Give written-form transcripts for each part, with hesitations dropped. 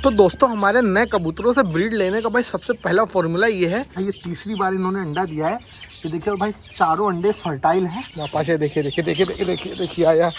तो दोस्तों हमारे नए कबूतरों से ब्रीड लेने का भाई सबसे पहला फॉर्मूला ये है। ये तीसरी बार इन्होंने अंडा दिया है। ये देखिए भाई चारों अंडे फर्टाइल हैं। पापा देखिए देखिए देखिए देखिए देखिए देखिए आया।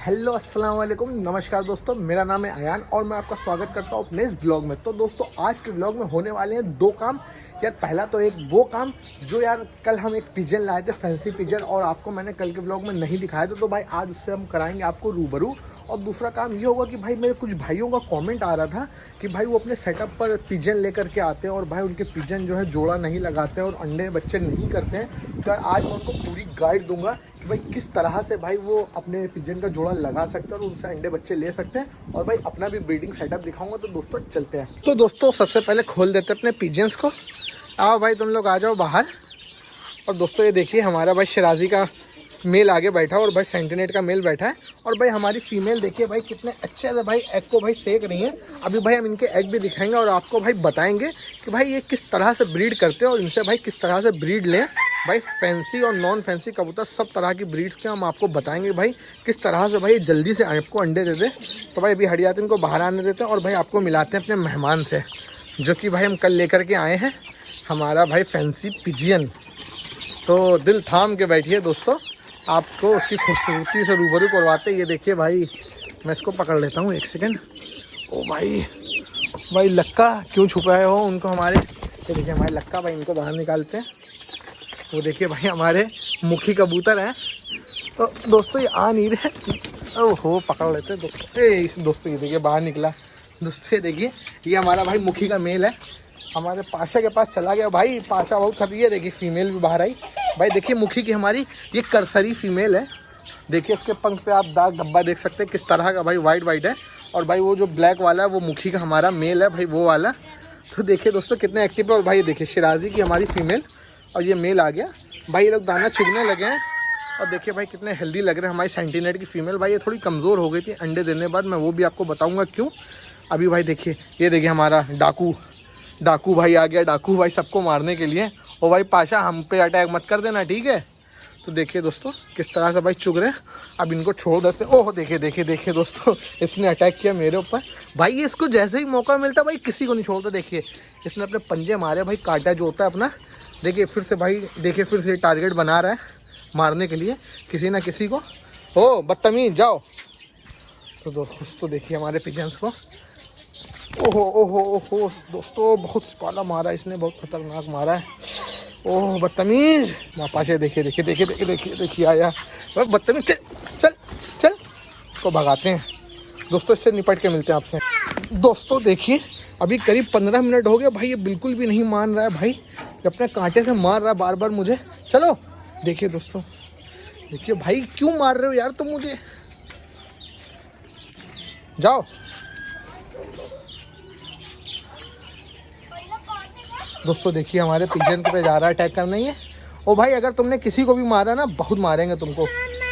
हेलो अस्सलाम वालेकुम, नमस्कार दोस्तों, मेरा नाम है अयान और मैं आपका स्वागत करता हूँ अपने इस ब्लॉग में। तो दोस्तों आज के ब्लॉग में होने वाले हैं दो काम। यार पहला तो एक वो काम जो यार कल हम एक पिजन लाए थे, फैंसी पिजन, और आपको मैंने कल के ब्लॉग में नहीं दिखाया था, तो भाई आज उससे हम कराएंगे आपको रूबरू। और दूसरा काम ये होगा कि भाई मेरे कुछ भाइयों का कमेंट आ रहा था कि भाई वो अपने सेटअप पर पिजन लेकर के आते हैं और भाई उनके पिजन जो है जोड़ा नहीं लगाते हैं और अंडे बच्चे नहीं करते हैं। तो यार आज मैं उनको पूरी गाइड दूंगा कि भाई किस तरह से भाई वो अपने पिजन का जोड़ा लगा सकते हैं और उनसे अंडे बच्चे ले सकते हैं, और भाई अपना भी ब्रीडिंग सेटअप दिखाऊंगा। तो दोस्तों चलते हैं। तो दोस्तों सबसे पहले खोल देते हैं अपने पिजन्स को। आओ भाई तुम लोग आ जाओ बाहर। और दोस्तों ये देखिए हमारा भाई शराजी का मेल आगे बैठा है और भाई सेंटिनेट का मेल बैठा है। और भाई हमारी फीमेल देखिए भाई कितने अच्छे से भाई एग को भाई सेक रही है। अभी भाई हम इनके एग भी दिखाएंगे और आपको भाई बताएंगे कि भाई ये किस तरह से ब्रीड करते हैं और इनसे भाई किस तरह से ब्रीड लें। भाई फैंसी और नॉन फैंसी कबूतर सब तरह की ब्रीड्स के हम आपको बताएंगे भाई किस तरह से भाई जल्दी से आपको अंडे दे दें। तो भाई अभी हरियात इनको बाहर आने देते हैं और भाई आपको मिलाते हैं अपने मेहमान से, जो कि भाई हम कल लेकर के आए हैं, हमारा भाई फैंसी पिजियन। तो दिल थाम के बैठिए दोस्तों, आपको उसकी खूबसूरती से रूबरू करवाते। ये देखिए भाई मैं इसको पकड़ लेता हूँ एक सेकंड। ओ भाई लक्का क्यों छुपाए हो उनको हमारे। ये देखिए हमारे लक्का भाई, इनको बाहर निकालते हैं। वो देखिए भाई हमारे मुखी कबूतर हैं। तो दोस्तों ये आ नहीं रहे। ओहो पकड़ लेते हैं दोस्तों। ये देखिए बाहर निकला। दोस्तों ये देखिए ये हमारा भाई मुखी का मेल है, हमारे पाशा के पास चला गया। भाई पाशा बहुत खतरी है। देखिए फीमेल भी बाहर आई। भाई देखिए मुखी की हमारी ये करसरी फीमेल है। देखिए इसके पंख पे आप दाग धब्बा देख सकते हैं किस तरह का भाई वाइट है। और भाई वो जो ब्लैक वाला है वो मुखी का हमारा मेल है भाई, वो वाला। तो देखिए दोस्तों कितने एक्टिव है। और भाई देखिए शिराजी की हमारी फीमेल और ये मेल आ गया। भाई ये लोग दाना चुगने लगे हैं और देखिए भाई कितने हेल्दी लग रहे हैं। हमारी सेंटिनेट की फीमेल भाई ये थोड़ी कमज़ोर हो गई थी अंडे देने बाद, मैं वो भी आपको बताऊँगा क्यों। अभी भाई देखिए ये देखिए हमारा डाकू भाई आ गया। डाकू भाई सबको मारने के लिए। ओ भाई पाशा हम पे अटैक मत कर देना, ठीक है। तो देखिए दोस्तों किस तरह से भाई चुग रहे हैं। अब इनको छोड़ देते। ओह देखिए दोस्तों इसने अटैक किया मेरे ऊपर। भाई ये इसको जैसे ही मौका मिलता भाई किसी को नहीं छोड़ता। देखिए इसने अपने पंजे मारे भाई, काटा जो होता है अपना। देखिए फिर से भाई देखिए फिर से टारगेट बना रहा है मारने के लिए किसी ना किसी को। हो बदतमीज जाओ। तो दोस्तों देखिए हमारे पिजन्स को। ओहो दोस्तों बहुत पाला मारा इसने, बहुत खतरनाक मारा है। ओह बदतमीज मापाशे। देखिए आया बदतमीज। चल को भगाते हैं दोस्तों, इससे निपट के मिलते हैं आपसे। दोस्तों देखिए अभी करीब 15 मिनट हो गया भाई, ये बिल्कुल भी नहीं मान रहा है भाई, अपने कांटे से मार रहा है बार बार मुझे। चलो देखिए दोस्तों, देखिए भाई क्यों मार रहे हो यार तुम मुझे, जाओ। दोस्तों देखिए हमारे पिजन पे जा रहा है अटैक करना ही है। ओ भाई अगर तुमने किसी को भी मारा ना बहुत मारेंगे तुमको,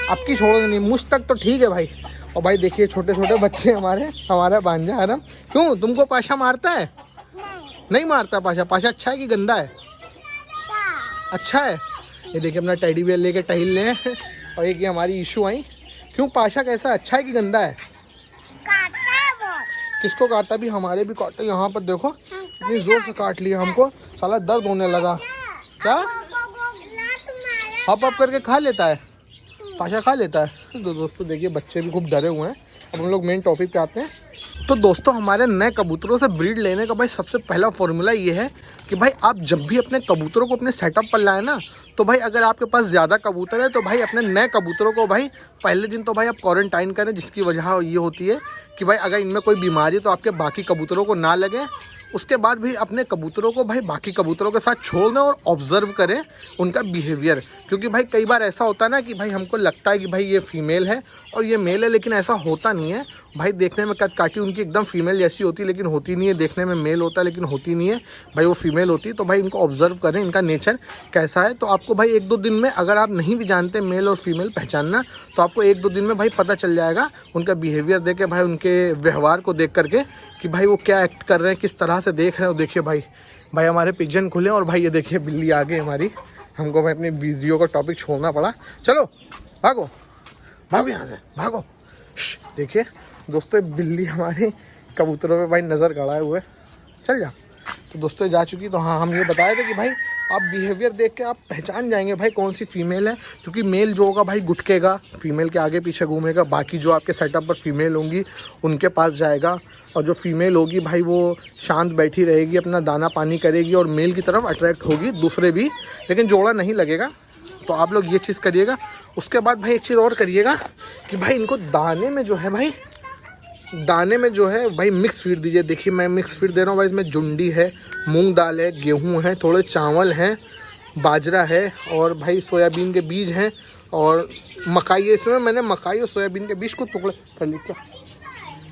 आपकी छोड़ोगे नहीं। मुझ तक तो ठीक है भाई। और भाई देखिए छोटे छोटे बच्चे हमारा भांजा आराम। क्यों तुमको पाशा मारता है? नहीं मारता पाशा अच्छा है कि गंदा है? अच्छा है। ये देखिए अपना टेडी बेयर लेके टहल रहे हैं। और एक ये हमारी इशू आई। क्यों पाशा कैसा, अच्छा है कि गंदा है? किसको काटा? भी हमारे भी काटा। यहाँ पर देखो इतनी जोर से काट लिया हमको, साला दर्द होने लगा। क्या हप करके खा लेता है पाशा, खा लेता है। तो दोस्तों देखिए बच्चे भी खूब डरे हुए हैं। अब हम लोग मेन टॉपिक पे आते हैं। तो दोस्तों हमारे नए कबूतरों से ब्रीड लेने का भाई सबसे पहला फॉर्मूला ये है कि भाई आप जब भी अपने कबूतरों को अपने सेटअप पर लाए ना, तो भाई अगर आपके पास ज़्यादा कबूतर है तो भाई अपने नए कबूतरों को भाई पहले दिन तो भाई आप क्वारंटाइन करें, जिसकी वजह ये होती है कि भाई अगर इनमें कोई बीमारी तो आपके बाकी कबूतरों को ना लगे। उसके बाद भी अपने कबूतरों को भाई बाकी कबूतरों के साथ छोड़ दें और ऑब्जर्व करें उनका बिहेवियर। क्योंकि भाई कई बार ऐसा होता है ना कि भाई हमको लगता है कि भाई ये फीमेल है और ये मेल है, लेकिन ऐसा होता नहीं है भाई। देखने में काटी उनकी एकदम फीमेल जैसी होती है लेकिन होती नहीं है, देखने में मेल होता है लेकिन होती नहीं है भाई, वो फीमेल होती है। तो भाई इनको ऑब्जर्व करें, इनका नेचर कैसा है। तो आपको भाई 1-2 दिन में, अगर आप नहीं भी जानते मेल और फीमेल पहचानना, तो आपको 1-2 दिन में भाई पता चल जाएगा उनका बिहेवियर देख के, भाई उनके व्यवहार को देख करके कि भाई वो क्या एक्ट कर रहे हैं, किस तरह से देख रहे हैं। देखिए भाई हमारे पिजन खुले और भाई ये देखिए बिल्ली आ गई हमारी। हमको भाई अपनी वीडियो का टॉपिक छोड़ना पड़ा। चलो भागो यहाँ से, भागो। देखिए दोस्तों बिल्ली हमारी कबूतरों पे भाई नज़र गड़ाए हुए, चल जा। तो दोस्तों जा चुकी। तो हाँ, हम ये बताए थे कि भाई आप बिहेवियर देख के आप पहचान जाएंगे भाई कौन सी फीमेल है, क्योंकि मेल जो होगा भाई गुटकेगा, फीमेल के आगे पीछे घूमेगा, बाकी जो आपके सेटअप पर फीमेल होंगी उनके पास जाएगा, और जो फीमेल होगी भाई वो शांत बैठी रहेगी, अपना दाना पानी करेगी और मेल की तरफ अट्रैक्ट होगी दूसरे भी, लेकिन जोड़ा नहीं लगेगा। तो आप लोग ये चीज़ करिएगा। उसके बाद भाई एक चीज़ और करिएगा कि भाई इनको दाने में जो है भाई मिक्स फीड दीजिए। देखिए मैं मिक्स फीड दे रहा हूँ भाई, इसमें जुंडी है, मूंग दाल है, गेहूं है, थोड़े चावल हैं, बाजरा है और भाई सोयाबीन के बीज हैं और मकाई है। इसमें मैंने मकाई और सोयाबीन के बीज को टुकड़े कर लिए। क्या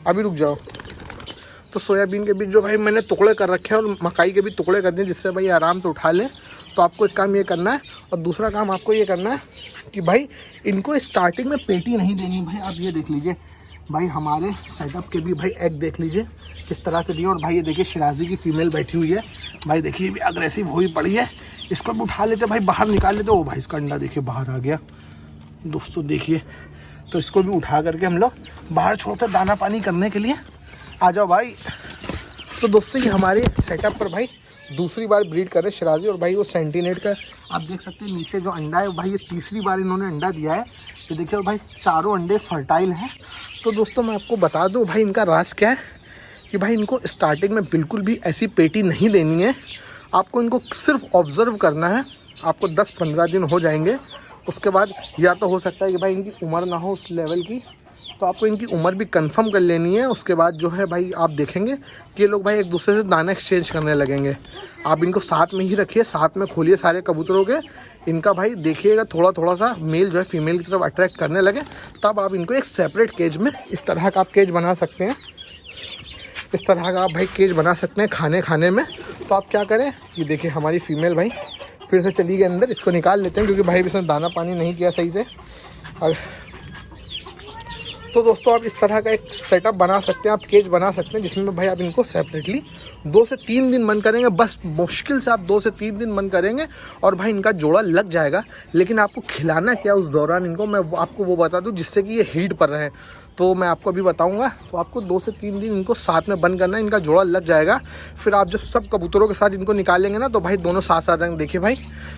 अभी रुक जाओ। तो सोयाबीन के बीज जो भाई मैंने टुकड़े कर रखे हैं और मकाई के भी टुकड़े कर दिए, जिससे भाई आराम से उठा लें। तो आपको एक काम ये करना है, और दूसरा काम आपको ये करना है कि भाई इनको स्टार्टिंग में पेटी नहीं देनी। भाई आप ये देख लीजिए भाई, हमारे सेटअप के भी भाई एग देख लीजिए किस तरह से दिए। और भाई ये देखिए शिराजी की फीमेल बैठी हुई है भाई, देखिए ये भी अग्रेसिव हुई पड़ी है। इसको भी उठा लेते भाई, बाहर निकाल लेते। ओ भाई इसका अंडा देखिए बाहर आ गया दोस्तों, देखिए। तो इसको भी उठा करके हम लोग बाहर छोड़ते दाना पानी करने के लिए। आ जाओ भाई। तो दोस्तों ये हमारे सेटअप पर भाई दूसरी बार ब्रीड कर रहे शिराजी, और भाई वो सेंटीनेट का आप देख सकते हैं नीचे जो अंडा है भाई, ये तीसरी बार इन्होंने अंडा दिया है। ये देखिए और भाई चारों अंडे फर्टाइल हैं। तो दोस्तों मैं आपको बता दूं भाई इनका राज क्या है, कि भाई इनको स्टार्टिंग में बिल्कुल भी ऐसी पेटी नहीं देनी है। आपको इनको सिर्फ ऑब्जर्व करना है। आपको 10-15 दिन हो जाएंगे, उसके बाद या तो हो सकता है कि भाई इनकी उम्र ना हो उस लेवल की, तो आपको इनकी उम्र भी कंफर्म कर लेनी है। उसके बाद जो है भाई आप देखेंगे कि ये लोग भाई एक दूसरे से दाना एक्सचेंज करने लगेंगे। आप इनको साथ में ही रखिए, साथ में खोलिए सारे कबूतरों के। इनका भाई देखिएगा थोड़ा सा मेल जो है फीमेल की तरफ अट्रैक्ट करने लगे, तब आप इनको एक सेपरेट केज में इस तरह का आप केज बना सकते हैं। इस तरह का आप भाई केज बना सकते हैं खाने में। तो आप क्या करें, ये देखिए हमारी फीमेल भाई फिर से चली गई अंदर। इसको निकाल लेते हैं क्योंकि भाई इसने दाना पानी नहीं किया सही से। तो दोस्तों आप इस तरह का एक सेटअप बना सकते हैं, आप केज बना सकते हैं, जिसमें भाई आप इनको सेपरेटली 2 से 3 दिन बंद करेंगे। बस मुश्किल से आप 2 से 3 दिन बंद करेंगे और भाई इनका जोड़ा लग जाएगा। लेकिन आपको खिलाना क्या उस दौरान इनको मैं आपको वो बता दूं, जिससे कि ये हीट पर रहें। तो मैं आपको अभी बताऊंगा। तो आपको 2 से 3 दिन इनको साथ में बंद करना है, इनका जोड़ा लग जाएगा। फिर आप जब सब कबूतरों के साथ इनको निकालेंगे ना, तो भाई दोनों साथ साथ रहेंगे। देखिए भाई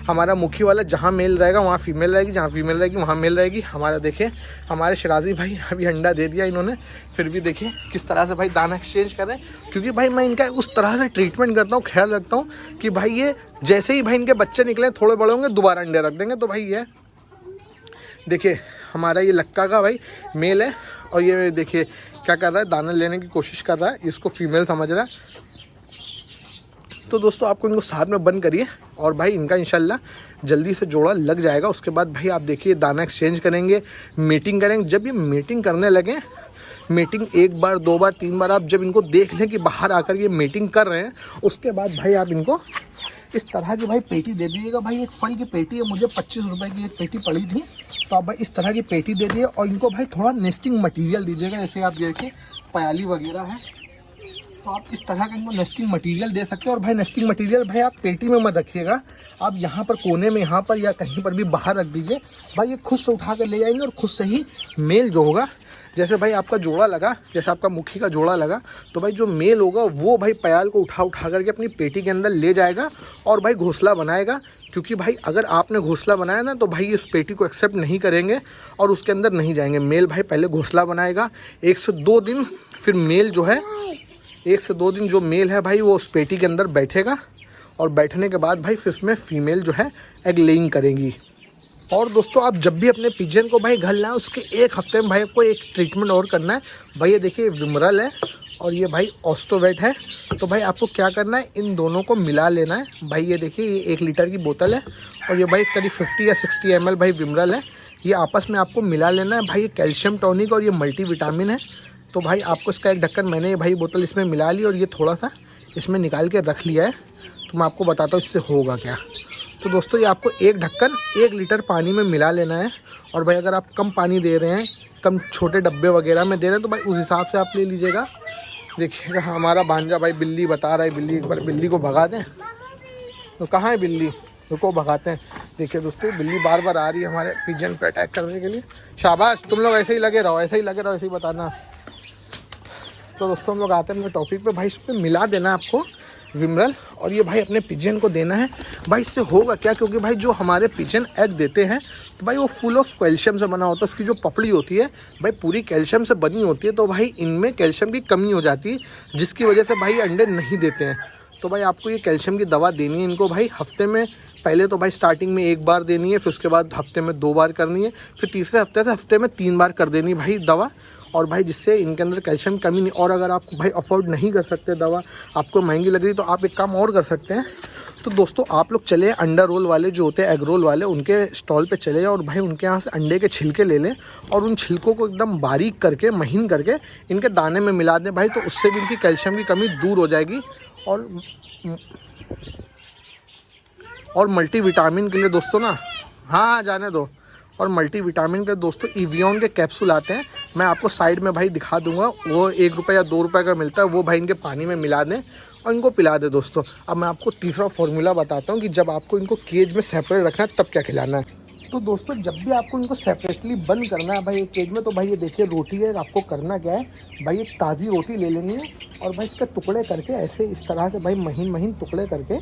हमारा मुखी वाला जहाँ मेल रहेगा वहाँ फीमेल रहेगी, जहाँ फीमेल रहेगी वहाँ मेल रहेगी। हमारा देखिए हमारे शिराजी भाई अभी अंडा दे दिया इन्होंने, फिर भी देखिए किस तरह से भाई दाना एक्सचेंज करें। क्योंकि भाई मैं इनका उस तरह से ट्रीटमेंट करता हूँ, ख्याल रखता हूँ कि भाई ये जैसे ही भाई इनके बच्चे निकले थोड़े बड़े होंगे दोबारा अंडे रख देंगे। तो भाई ये देखिए हमारा ये लक्का का भाई मेल है, और ये देखिए क्या कर रहा है, दाना लेने की कोशिश कर रहा है, इसको फीमेल समझ रहा है। तो दोस्तों आपको इनको साथ में बंद करिए और भाई इनका इंशाल्लाह जल्दी से जोड़ा लग जाएगा। उसके बाद भाई आप देखिए दाना एक्सचेंज करेंगे, मीटिंग करेंगे। जब ये मीटिंग करने लगे, मीटिंग 1 बार 2 बार 3 बार आप जब इनको देख लें कि बाहर आकर ये मीटिंग कर रहे हैं, उसके बाद भाई आप इनको इस तरह की भाई पेटी दे दीजिएगा। भाई एक फल की पेटी है, मुझे 25 रुपये की एक पेटी पड़ी थी। तो आप भाई इस तरह की पेटी दे दिए और इनको भाई थोड़ा नेस्टिंग मटेरियल दीजिएगा। जैसे आप देखिए पयाली वगैरह है, तो आप इस तरह का इनको नेस्टिंग मटेरियल दे सकते हैं। और भाई नेस्टिंग मटेरियल भाई आप पेटी में मत रखिएगा, आप यहाँ पर कोने में, यहाँ पर या कहीं पर भी बाहर रख दीजिए। भाई ये खुद से उठा कर ले जाएंगे और खुद से ही मेल जो होगा, जैसे भाई आपका जोड़ा लगा, जैसे आपका मुखी का जोड़ा लगा, तो भाई जो मेल होगा वो भाई पयाल को उठा करके अपनी पेटी के अंदर ले जाएगा और भाई घोंसला बनाएगा। क्योंकि भाई अगर आपने घोंसला बनाया ना, तो भाई इस पेटी को एक्सेप्ट नहीं करेंगे और उसके अंदर नहीं जाएंगे। मेल भाई पहले घोंसला बनाएगा 1 से 2 दिन, फिर मेल जो है 1 से 2 दिन जो मेल है भाई वो उस पेटी के अंदर बैठेगा, और बैठने के बाद भाई फिर उसमें फीमेल जो है एग लेइंग करेंगी। और दोस्तों आप जब भी अपने पिजन को भाई घर लाएं, उसके 1 हफ्ते में भाई आपको एक ट्रीटमेंट और करना है। भाई ये देखिए विमरल है और ये भाई ऑस्टोवेट है। तो भाई आपको क्या करना है, इन दोनों को मिला लेना है। भाई ये देखिए ये 1 लीटर की बोतल है और ये भाई करीब 50 या 60 ml भाई विमरल है। ये आपस में आपको मिला लेना है। भाई ये कैल्शियम टॉनिक और ये मल्टीविटामिन है। तो भाई आपको इसका एक ढक्कन, मैंने भाई बोतल इसमें मिला ली और ये थोड़ा सा इसमें निकाल के रख लिया है। तो मैं आपको बताता हूँ इससे होगा क्या। तो दोस्तों ये आपको एक ढक्कन 1 लीटर पानी में मिला लेना है। और भाई अगर आप कम पानी दे रहे हैं, कम छोटे डब्बे वगैरह में दे रहे हैं, तो भाई उस हिसाब से आप ले लीजिएगा। देखिएगा हमारा भांजा भाई बिल्ली बता रहा है, बिल्ली एक बार बिल्ली को भगा दें। तो कहाँ है बिल्ली, रुको भगाते हैं। देखिए दोस्तों बिल्ली बार बार आ रही है हमारे पिजन पर अटैक करने के लिए। शाबाश, तुम लोग ऐसे ही लगे रहो, ऐसे ही लगे रहो, ऐसे ही बताना। तो दोस्तों हम लोग आते हैं अपने टॉपिक पे। भाई इसमें मिला देना आपको विमरल, और ये भाई अपने पिजन को देना है। भाई इससे होगा क्या, क्योंकि भाई जो हमारे पिजन एग देते हैं तो भाई वो फुल ऑफ कैल्शियम से बना होता है। उसकी जो पपड़ी होती है भाई पूरी कैल्शियम से बनी होती है, तो भाई इनमें कैल्शियम की कमी हो जाती है, जिसकी वजह से भाई अंडे नहीं देते हैं। तो भाई आपको ये कैल्शियम की दवा देनी है इनको भाई हफ्ते में। पहले तो भाई स्टार्टिंग में 1 बार देनी है, फिर उसके बाद हफ्ते में 2 बार करनी है, फिर तीसरे हफ्ते से हफ्ते में 3 बार कर देनी भाई दवा। और भाई जिससे इनके अंदर कैल्शियम कमी नहीं। और अगर आपको भाई अफोर्ड नहीं कर सकते दवा, आपको महंगी लग रही, तो आप एक काम और कर सकते हैं। तो दोस्तों आप लोग चले अंडा रोल वाले जो होते हैं, एग रोल वाले, उनके स्टॉल पे चले जाओ और भाई उनके यहाँ से अंडे के छिलके ले लें और उन छिलकों को एकदम बारीक करके महीन करके इनके दाने में मिला दें भाई। तो उससे भी इनकी कैल्शियम की कमी दूर हो जाएगी। और मल्टीविटामिन के लिए दोस्तों ना, हाँ जाने दो, और मल्टीविटामिन के दोस्तों इवियन के कैप्सूल आते हैं, मैं आपको साइड में भाई दिखा दूंगा। वो 1 रुपये या 2 रुपये का मिलता है, वो भाई इनके पानी में मिला दें और इनको पिला दे दोस्तों। अब मैं आपको तीसरा फॉर्मूला बताता हूँ कि जब आपको इनको केज में सेपरेट रखना है तब क्या खिलाना है। तो दोस्तों जब भी आपको इनको सेपरेटली बंद करना है भाई एक केज में, तो भाई ये देखिए रोटी है, आपको करना क्या है भाई, एक ताज़ी रोटी ले लेनी है और भाई इसके टुकड़े करके ऐसे इस तरह से भाई महीन महीन टुकड़े करके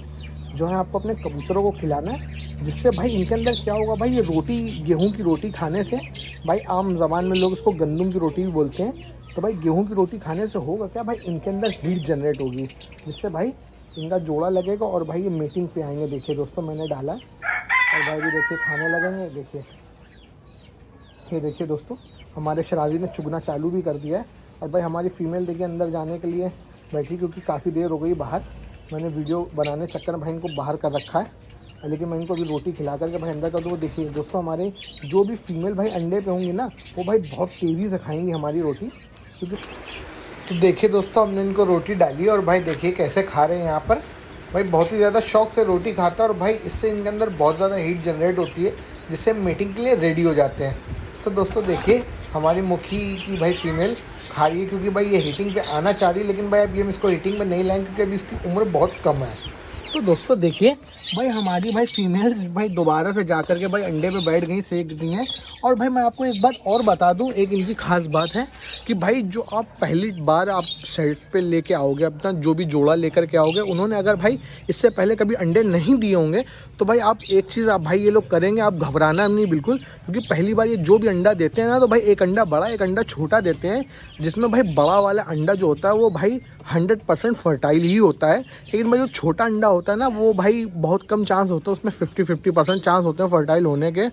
जो है आपको अपने कबूतरों को खिलाना है। जिससे भाई इनके अंदर क्या होगा भाई, ये रोटी, गेहूं की रोटी खाने से भाई, आम ज़बान में लोग इसको गंदम की रोटी भी बोलते हैं, तो भाई गेहूं की रोटी खाने से होगा क्या भाई, इनके अंदर हीट जनरेट होगी, जिससे भाई इनका जोड़ा लगेगा और भाई ये मीटिंग पे आएंगे। देखिए दोस्तों मैंने डाला और भाई भी देखिए खाने लगेंगे। देखिए ये देखिए दोस्तों हमारे शराजी ने चुगना चालू भी कर दिया है। और भाई हमारी फीमेल देखिए अंदर जाने के लिए बैठी, क्योंकि काफ़ी देर हो गई बाहर, मैंने वीडियो बनाने चक्कर में भाई इनको बाहर कर रखा है, लेकिन मैं इनको अभी रोटी खिला करके भाई अंदर कर दूँ। देखिए दोस्तों हमारे जो भी फीमेल भाई अंडे पे होंगी ना, वो भाई बहुत तेज़ी से खाएंगी हमारी रोटी, क्योंकि तो देखिए दोस्तों हमने इनको रोटी डाली और भाई देखिए कैसे खा रहे हैं यहाँ पर। भाई बहुत ही ज़्यादा शौक से रोटी खाता है और भाई इससे इनके अंदर बहुत ज़्यादा हीट जनरेट होती है, जिससे मीटिंग के लिए रेडी हो जाते हैं। तो दोस्तों देखिए हमारी मुखी की भाई फीमेल खा रही है, क्योंकि भाई ये हीटिंग पे आना चाह रही है, लेकिन भाई अभी हम इसको हीटिंग पे नहीं लाएंगे क्योंकि अभी इसकी उम्र बहुत कम है। तो दोस्तों देखिए भाई हमारी भाई फीमेल्स भाई दोबारा से जा करके भाई अंडे पे बैठ गई, सेक दी हैं। और भाई मैं आपको एक बात और बता दूं, एक इनकी खास बात है कि भाई जो आप पहली बार आप सेट पे लेके आओगे, अपना जो भी जोड़ा लेकर के आओगे, उन्होंने अगर भाई इससे पहले कभी अंडे नहीं दिए होंगे, तो भाई आप एक चीज़ आप भाई ये लोग करेंगे, आप घबराना नहीं बिल्कुल, क्योंकि पहली बार ये जो भी अंडा देते हैं ना, तो भाई एक अंडा बड़ा एक अंडा छोटा देते हैं, जिसमें भाई बड़ा वाला अंडा जो होता है वो भाई 100% फर्टाइल ही होता है। लेकिन भाई जो छोटा अंडा होता है ना, वो भाई बहुत कम चांस होता है, उसमें 50% चांस होते हैं फर्टाइल होने के।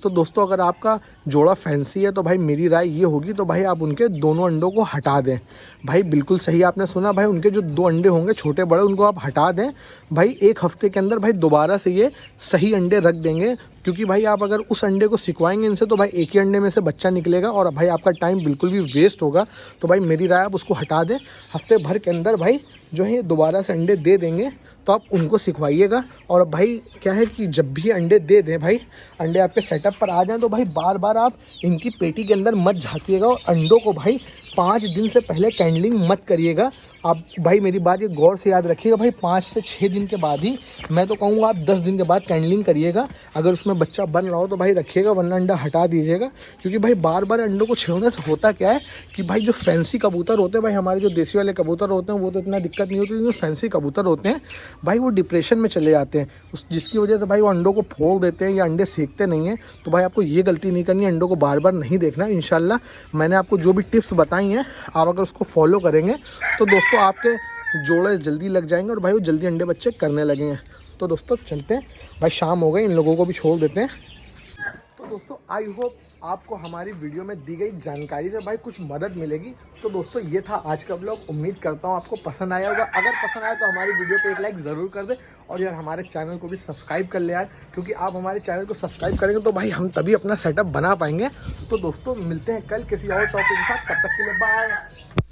तो दोस्तों अगर आपका जोड़ा फैंसी है तो भाई मेरी राय ये होगी, तो भाई आप उनके दोनों अंडों को हटा दें। भाई बिल्कुल सही आपने सुना, भाई उनके जो 2 अंडे होंगे छोटे बड़े, उनको आप हटा दें। भाई 1 हफ्ते के अंदर भाई दोबारा से ये सही अंडे रख देंगे, क्योंकि भाई आप अगर उस अंडे को सिकवाएंगे इनसे, तो भाई एक ही अंडे में से बच्चा निकलेगा और भाई आपका टाइम बिल्कुल भी वेस्ट होगा। तो भाई मेरी राय आप उसको हटा दें, हफ्ते भर के अंदर भाई जो है दोबारा से अंडे दे देंगे, तो आप उनको सिखवाइएगा। और अब भाई क्या है कि जब भी अंडे दे दें, भाई अंडे आपके सेटअप पर आ जाएं, तो भाई बार बार आप इनकी पेटी के अंदर मत झाँकिएगा और अंडों को भाई 5 दिन से पहले कैंडलिंग मत करिएगा। आप भाई मेरी बात ये गौर से याद रखिएगा, भाई 5 से 6 दिन के बाद ही, मैं तो कहूँगा आप 10 दिन के बाद कैंडलिंग करिएगा। अगर उसमें बच्चा बन रहा हो तो भाई रखिएगा, वरना अंडा हटा दीजिएगा। क्योंकि भाई बार बार अंडों को छेड़ने से होता क्या है कि भाई जो फैंसी कबूतर होते हैं, भाई हमारे जो देसी वाले कबूतर होते हैं वो तो इतना दिक्कत नहीं होती, जो फैंसी कबूतर होते हैं भाई वो डिप्रेशन में चले जाते हैं, जिसकी वजह से भाई वो अंडों को फोड़ देते हैं या अंडे सेकते नहीं हैं। तो भाई आपको ये गलती नहीं करनी, अंडों को बार बार नहीं देखना। इंशाल्लाह मैंने आपको जो भी टिप्स बताई हैं, आप अगर उसको फॉलो करेंगे तो दोस्तों आपके जोड़े जल्दी लग जाएंगे और भाई वो जल्दी अंडे बच्चे करने लगेंगे। तो दोस्तों चलते हैं, भाई शाम हो गई, इन लोगों को भी छोड़ देते हैं। तो दोस्तों आई होप आपको हमारी वीडियो में दी गई जानकारी से भाई कुछ मदद मिलेगी। तो दोस्तों ये था आज का ब्लॉग, उम्मीद करता हूँ आपको पसंद आया होगा। अगर पसंद आया तो हमारी वीडियो पे एक लाइक ज़रूर कर दे और यार हमारे चैनल को भी सब्सक्राइब कर ले यार, क्योंकि आप हमारे चैनल को सब्सक्राइब करेंगे तो भाई हम तभी अपना सेटअप बना पाएंगे। तो दोस्तों मिलते हैं कल किसी और टॉपिक के साथ, तब तक के लिए बाय।